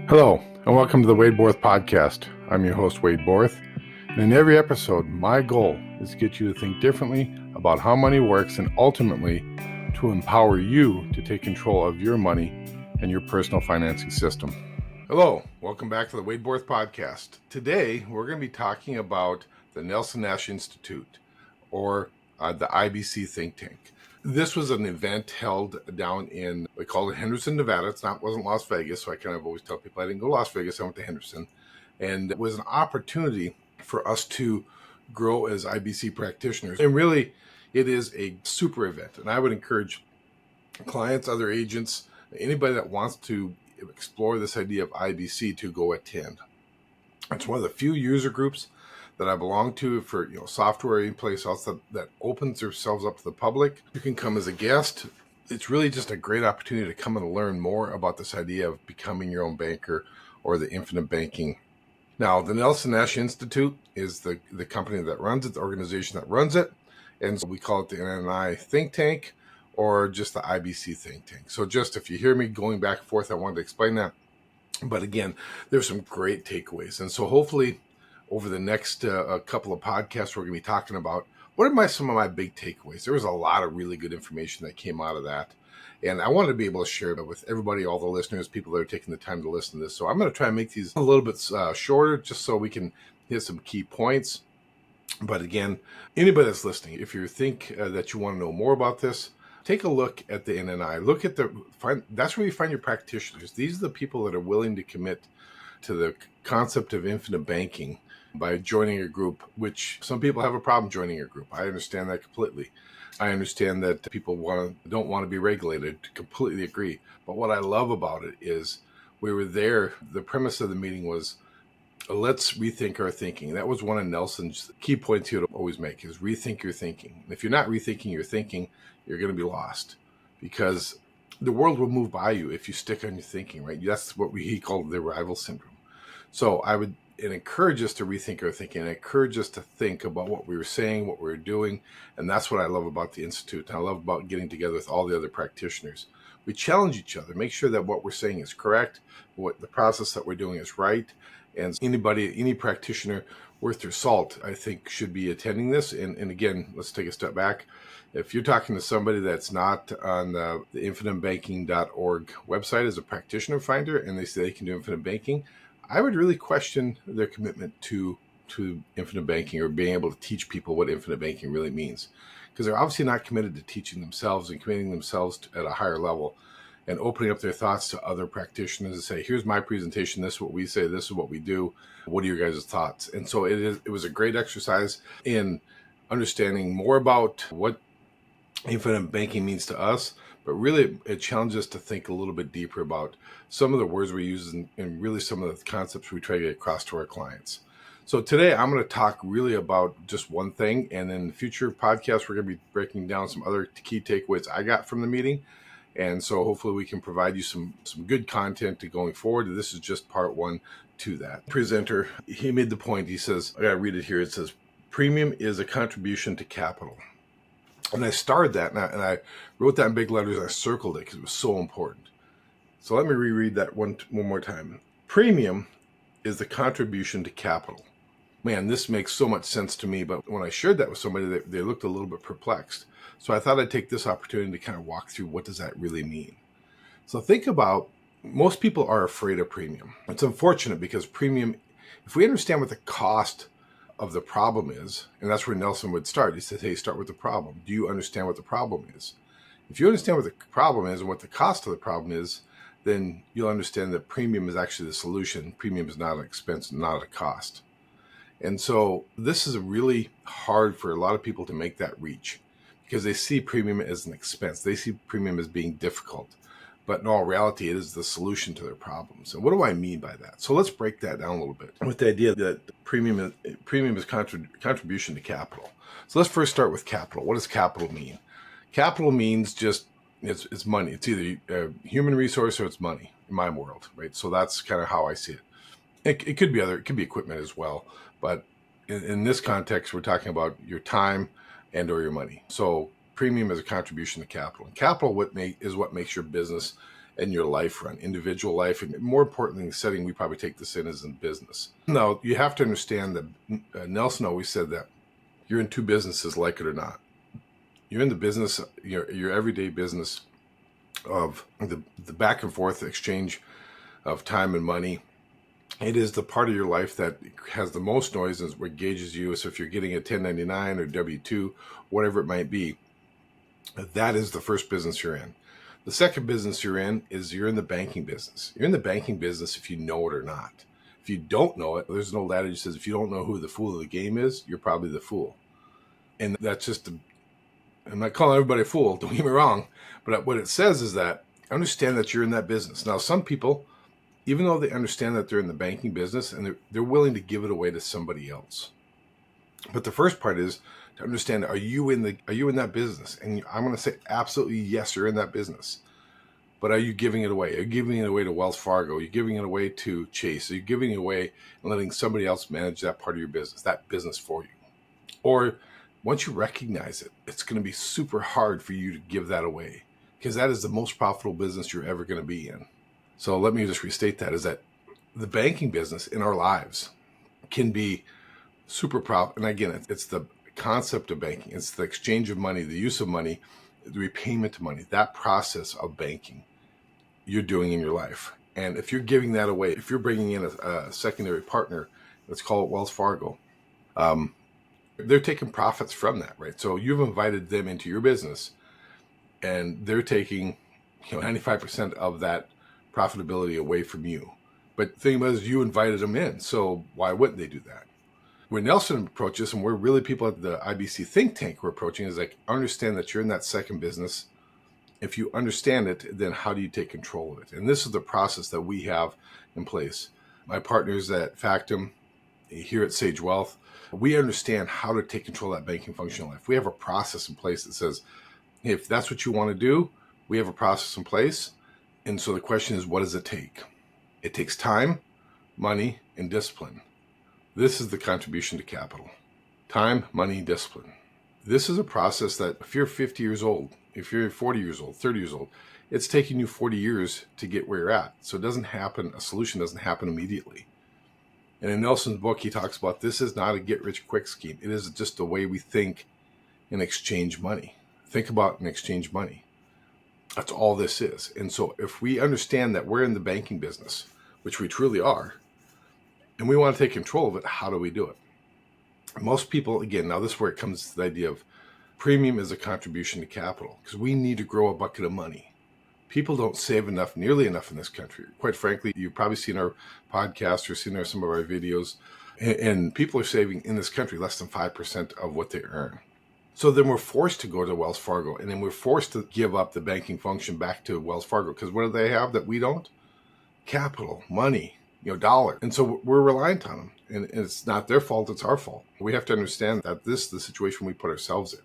Hello, and welcome to the Wade Borth podcast. I'm your host, Wade Borth, and in every episode, my goal is to get you to think differently about how money works and ultimately to empower you to take control of your money and your personal financing system. Hello, welcome back to the Wade Borth podcast. Today, we're going to be talking about the Nelson Nash Institute, or the IBC think tank. This was an event held down in, we call it Henderson, Nevada. Wasn't Las Vegas, so I kind of always tell people I didn't go to Las Vegas, I went to Henderson. And it was an opportunity for us to grow as IBC practitioners. And really, it is a super event. And I would encourage clients, other agents, anybody that wants to explore this idea of IBC to go attend. It's one of the few user groups that I belong to for software in place else that opens themselves up to the public. You can come as a guest. It's really just a great opportunity to come and learn more about this idea of becoming your own banker or the infinite banking. Now, the Nelson Nash Institute is the company that runs it, the organization that runs it, and so we call it the NNI think tank or just the IBC think tank. So just if you hear me going back and forth, I wanted to explain that. But again, there's some great takeaways. And so hopefully over the next couple of podcasts, we're going to be talking about what are some of my big takeaways. There was a lot of really good information that came out of that. And I wanted to be able to share that with everybody, all the listeners, people that are taking the time to listen to this. So I'm going to try and make these a little bit shorter just so we can hit some key points. But again, anybody that's listening, if you think that you want to know more about this, take a look at the NNI. Look at that's where you find your practitioners. These are the people that are willing to commit to the concept of infinite banking by joining a group, which some people have a problem joining a group. I understand that completely. I understand that people don't want to be regulated. Completely agree. But what I love about it is we were there. The premise of the meeting was, let's rethink our thinking. That was one of Nelson's key points he would always make, is rethink your thinking. If you're not rethinking your thinking, you're going to be lost, because the world will move by you if you stick on your thinking, right? That's what he called the arrival syndrome. So I would encourage us to rethink our thinking and encourage us to think about what we were saying, what we were doing. And that's what I love about the Institute. And I love about getting together with all the other practitioners. We challenge each other, make sure that what we're saying is correct, what the process that we're doing is right. And any practitioner worth their salt, I think, should be attending this. And again, let's take a step back. If you're talking to somebody that's not on the infinitebanking.org website as a practitioner finder and they say they can do infinite banking, I would really question their commitment to infinite banking or being able to teach people what infinite banking really means, because they're obviously not committed to teaching themselves and committing themselves at a higher level and opening up their thoughts to other practitioners and say, here's my presentation, this is what we say, this is what we do, what are your guys' thoughts? And so it was a great exercise in understanding more about what infinite banking means to us, but really it challenges us to think a little bit deeper about some of the words we use and really some of the concepts we try to get across to our clients. So today I'm going to talk really about just one thing, and in future podcasts we're going to be breaking down some other key takeaways I got from the meeting. And so hopefully we can provide you some good content to going forward. This is just part one to that. Presenter, he made the point, he says, I got to read it here. It says, premium is a contribution to capital. And I started that and I wrote that in big letters. And I circled it because it was so important. So let me reread that one more time. Premium is the contribution to capital. Man, this makes so much sense to me. But when I shared that with somebody, they looked a little bit perplexed. So I thought I'd take this opportunity to kind of walk through what does that really mean. So think about, most people are afraid of premium. It's unfortunate because premium, if we understand what the cost of the problem is, and that's where Nelson would start. He said, hey, start with the problem. Do you understand what the problem is? If you understand what the problem is and what the cost of the problem is, then you'll understand that premium is actually the solution. Premium is not an expense, not a cost. And so this is really hard for a lot of people to make that reach because they see premium as an expense. They see premium as being difficult. But in all reality, it is the solution to their problems. And what do I mean by that? So let's break that down a little bit with the idea that premium is contribution to capital. So let's first start with capital. What does capital mean? Capital means just it's money. It's either a human resource or it's money in my world, right? So that's kind of how I see it. It could be equipment as well. But in this context, we're talking about your time and or your money. So premium is a contribution to capital. And capital is what makes your business and your life run, individual life, and more importantly, the setting we probably take this in is in business. Now, you have to understand that Nelson always said that you're in two businesses, like it or not. You're in the business, your everyday business of the back and forth exchange of time and money. It is the part of your life that has the most noise and what gauges you. So if you're getting a 1099 or W-2, whatever it might be, that is the first business you're in. The second business you're in is you're in the banking business. You're in the banking business if you know it or not. If you don't know it, there's an old adage that says if you don't know who the fool of the game is, you're probably the fool. And that's just, I'm not calling everybody a fool, don't get me wrong, but what it says is that understand that you're in that business. Now, some people, even though they understand that they're in the banking business, and they're willing to give it away to somebody else. But the first part is to understand, are you in that business? And I'm going to say absolutely yes, you're in that business. But are you giving it away? Are you giving it away to Wells Fargo? Are you giving it away to Chase? Are you giving it away and letting somebody else manage that part of your business, that business for you? Or once you recognize it, it's going to be super hard for you to give that away, because that is the most profitable business you're ever going to be in. So let me just restate that, is that the banking business in our lives can be super profitable. And again, it's the concept of banking. It's the exchange of money, the use of money, the repayment of money, that process of banking you're doing in your life. And if you're giving that away, if you're bringing in a secondary partner, let's call it Wells Fargo, they're taking profits from that, right? So you've invited them into your business, and they're taking 95% of that profitability away from you. But the thing was, you invited them in, so why wouldn't they do that? When Nelson approaches, and we're really people at the IBC think tank we're approaching, is like, understand that you're in that second business. If you understand it, then how do you take control of it? And this is the process that we have in place. My partners at Factum, here at Sage Wealth, we understand how to take control of that banking function in life. We have a process in place that says, if that's what you want to do, we have a process in place. And so the question is, what does it take? It takes time, money, and discipline. This is the contribution to capital. Time, money, discipline. This is a process that if you're 50 years old, if you're 40 years old, 30 years old, it's taking you 40 years to get where you're at. So it doesn't happen, a solution doesn't happen immediately. And in Nelson's book, he talks about this is not a get-rich-quick scheme. It is just the way we think and exchange money. Think about and exchange money. That's all this is. And so if we understand that we're in the banking business, which we truly are, and we want to take control of it, how do we do it? Most people, again, now this is where it comes to the idea of premium as a contribution to capital, because we need to grow a bucket of money. People don't save enough, nearly enough in this country. Quite frankly, you've probably seen our podcast or seen some of our videos, and people are saving in this country less than 5% of what they earn. So then we're forced to go to Wells Fargo, and then we're forced to give up the banking function back to Wells Fargo, because what do they have that we don't? Capital, money, dollar. And so we're reliant on them, and it's not their fault, it's our fault. We have to understand that this is the situation we put ourselves in.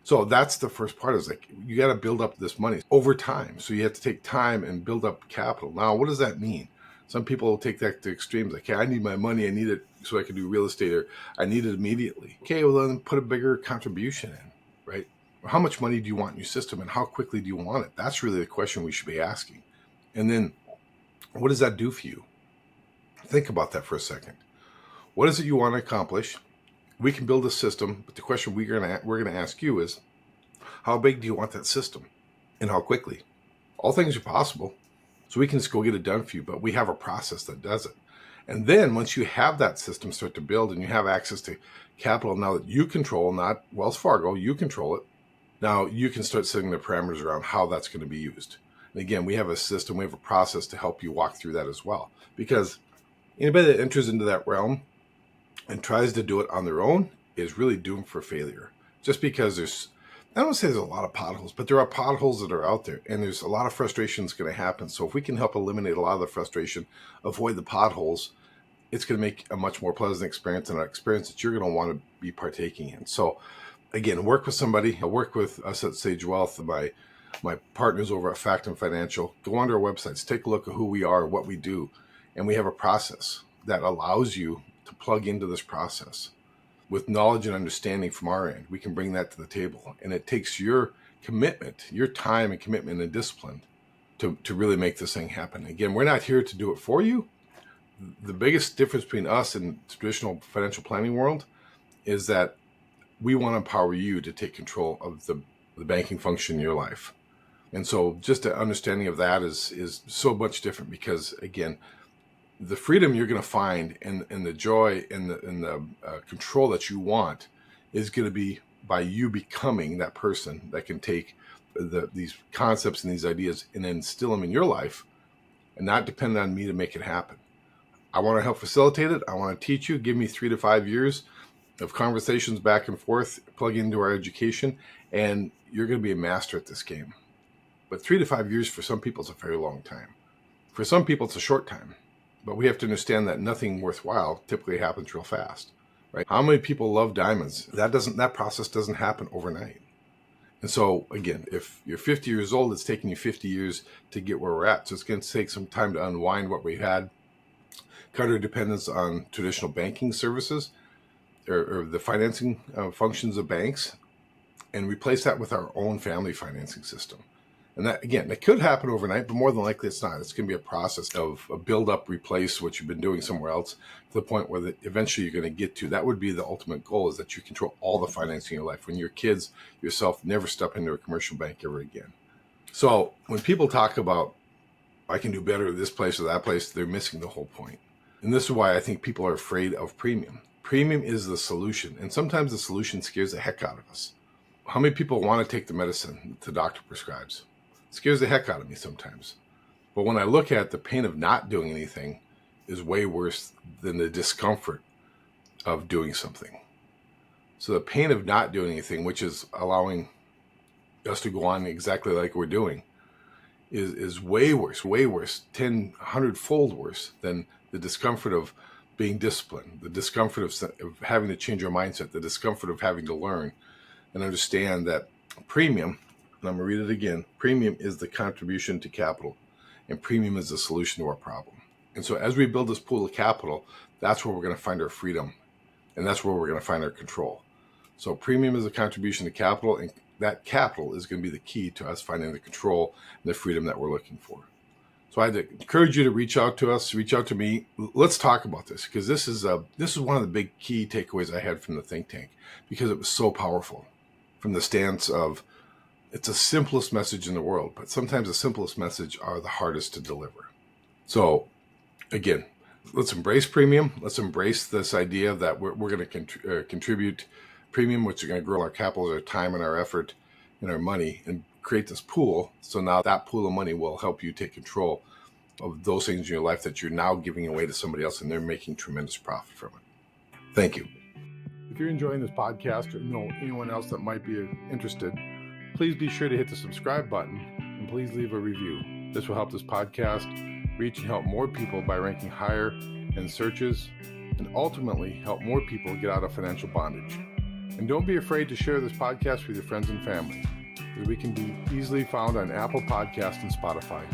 So that's the first part, is like, you got to build up this money over time. So you have to take time and build up capital. Now, what does that mean? Some people will take that to extremes, like, hey, I need my money, I need it so I can do real estate, or I need it immediately. Okay, well then put a bigger contribution in, right? Or how much money do you want in your system, and how quickly do you want it? That's really the question we should be asking. And then, what does that do for you? Think about that for a second. What is it you want to accomplish? We can build a system, but the question we're going to ask you is, how big do you want that system, and how quickly? All things are possible, so we can just go get it done for you, but we have a process that does it. And then once you have that system start to build, and you have access to capital now that you control, not Wells Fargo, you control it, now you can start setting the parameters around how that's going to be used. And again, we have a system, we have a process to help you walk through that as well. Because anybody that enters into that realm and tries to do it on their own is really doomed for failure. Just because I don't say there's a lot of potholes, but there are potholes that are out there, and there's a lot of frustration that's going to happen. So if we can help eliminate a lot of the frustration, avoid the potholes, it's going to make a much more pleasant experience, and an experience that you're going to want to be partaking in. So again, work with somebody. Work with us at Sage Wealth, my partners over at Factum Financial. Go onto our websites, take a look at who we are, what we do, and we have a process that allows you to plug into this process with knowledge and understanding from our end. We can bring that to the table, and it takes your commitment, your time and commitment and discipline to really make this thing happen. Again, we're not here to do it for you. The biggest difference between us and the traditional financial planning world is that we want to empower you to take control of the banking function in your life. And so just an understanding of that is so much different, because again, the freedom you're going to find and the joy and the control that you want is going to be by you becoming that person that can take these concepts and these ideas and instill them in your life and not depend on me to make it happen. I want to help facilitate it. I want to teach you. Give me 3 to 5 years of conversations back and forth, plug into our education, and you're going to be a master at this game. But 3 to 5 years for some people is a very long time. For some people, it's a short time. But we have to understand that nothing worthwhile typically happens real fast, right? How many people love diamonds? That process doesn't happen overnight. And so again, if you're 50 years old, it's taking you 50 years to get where we're at. So it's going to take some time to unwind what we had, cut our dependence on traditional banking services or the financing functions of banks, and replace that with our own family financing system. And that, again, it could happen overnight, but more than likely it's not. It's going to be a process of a build up, replace what you've been doing somewhere else to the point where eventually you're going to get to. That would be the ultimate goal, is that you control all the financing in your life. When your kids, yourself, never step into a commercial bank ever again. So when people talk about, I can do better at this place or that place, they're missing the whole point. And this is why I think people are afraid of premium. Premium is the solution. And sometimes the solution scares the heck out of us. How many people want to take the medicine the doctor prescribes? It scares the heck out of me sometimes. But when I look at the pain of not doing anything is way worse than the discomfort of doing something. So the pain of not doing anything, which is allowing us to go on exactly like we're doing, is way worse, 10, 100-fold worse than the discomfort of being disciplined, the discomfort of having to change our mindset, the discomfort of having to learn and understand that premium, and I'm going to read it again, premium is the contribution to capital, and premium is the solution to our problem. And so as we build this pool of capital, that's where we're going to find our freedom, and that's where we're going to find our control. So premium is a contribution to capital, and that capital is going to be the key to us finding the control and the freedom that we're looking for. So I'd encourage you to reach out to us, reach out to me. Let's talk about this, because this is one of the big key takeaways I had from the think tank, because it was so powerful from the stance of, it's the simplest message in the world, but sometimes the simplest message are the hardest to deliver. So again, let's embrace premium. Let's embrace this idea that we're going to contribute premium, which is going to grow our capital, our time, and our effort, and our money, and create this pool. So now that pool of money will help you take control of those things in your life that you're now giving away to somebody else, and they're making tremendous profit from it. Thank you. If you're enjoying this podcast or know anyone else that might be interested, please be sure to hit the subscribe button and please leave a review. This will help this podcast reach and help more people by ranking higher in searches, and ultimately help more people get out of financial bondage. And don't be afraid to share this podcast with your friends and family, as we can be easily found on Apple Podcasts and Spotify.